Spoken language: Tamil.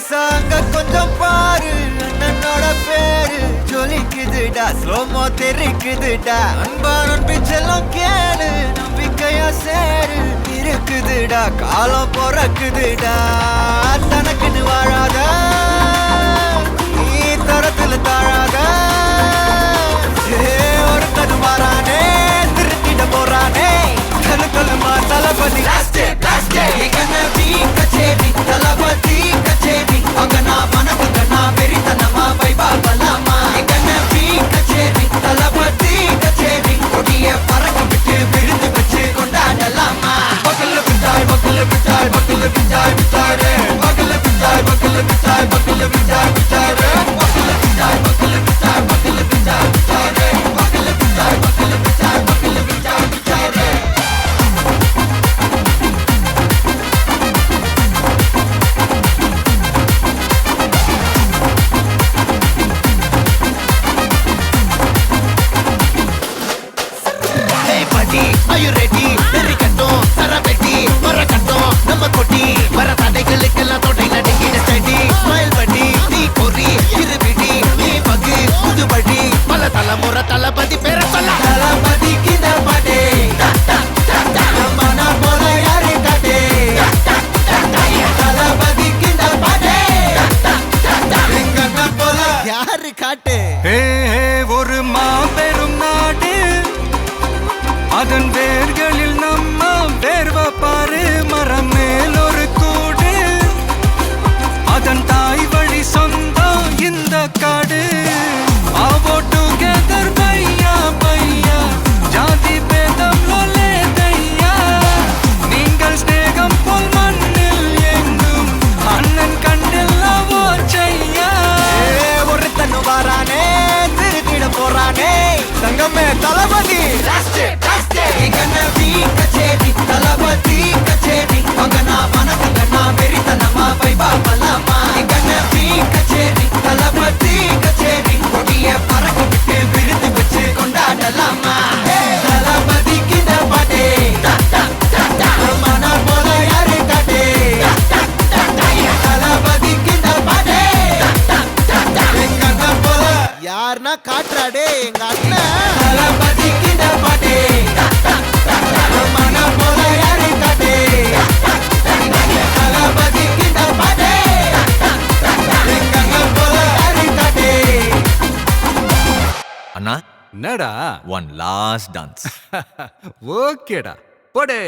சாங்க கொஞ்சம் பாரு, அண்ணனோட பேரு ஜொலிக்குதுடா, ஸ்லோமோ தெரிக்குதுடா. அன்பான பிச்செல்லாம் கேளு, நம்பிக்கையா சேரு, இருக்குதுடா, காலம் பிறக்குதுடா. தனக்குன்னு வாழாத, நீ தரத்துல தாழாத. ஒரு கது மாறானே, திருத்திட போறானே, கலு கலுமா தளபதி. தளபதி கச்சேரி அங்கனா மனசுங்கனா வெறித்தனமா வைபாபலாமா. கச்சேரி தளபதி கச்சேரி கொடிய பறக்க விட்டு விருந்து வச்சு கொண்டாடலாமா. பக்கல்ல பிச்சாய் பக்கல்ல பிச்சாய் பக்கல்ல பிச்சாய் பிச்சாரே, பக்கல்ல பிச்சாய் பக்கல்ல பிச்சாய் பக்கல்ல பிச்சாய் பிச்சாரே, பக்கல்ல பிச்சாய் பக்கல்ல பிச்சாய் பக்கல்ல பிச்சாய் பிச்சாரே, பக்கல்ல பிச்சாய் பக்கல்ல பிச்சாய் பக்கல்ல பிச்சாய் பிச்சாரே. Are you ready? Derikattom, Sarabeti, Marakattom, Namma Koti, Varathadegalukella thodai nadingida steady. Smile buddy, nee kori, irubidi, nee pagi, pudu buddy, pala talamura talapati pera solla. Talapati kinda pade, namana pola yaru kade. Talapati kinda pade, engana pola yaru kade. ஒரு மாபெரும் நாடு, அதன் வேர்களில் நம்ம வேர்வ பாரு. மரம் மேல் ஒரு கூடு, அதன் தாய் வழி சொந்தம் இந்த காடு. ஆவோ டுகெதர் பையா பையா, ஜாதி பேதம் லோலே தையா. நீங்கள் ஸ்நேகம் போல் மண்ணில் எங்கும் அண்ணன் கண்டில்லவோ செய்யா. ஒருத்தனு வாரானே, திருத்திட போறானே, தங்கமே தளபதி. கச்சேரி தளபதி கச்சேரி அங்கனா மனசுங்கனா வெறித்தனமா வைபாபலாமா. கச்சேரி தளபதி கச்சேரி கொடிய பறக்க விட்டு விருந்து வச்சு கொண்டாடலாமா. தளபதி கிந்த பாட்டே, மன போல யாரு காட்டே. தளபதி கிந்த பாட்டே, எங்க அண்ணன் போல யாருன்னா காட்டுறாடே எங்க அண்ணன். தளபதி கிந்த பாட்டே, மன போல யாரு காட்டே. தளபதி கிந்த பாட்டே, எங்க அண்ணன் போல யாரு காட்டே. அண்ணா, என்னடா? one last dance. ஓகேடா, போடே.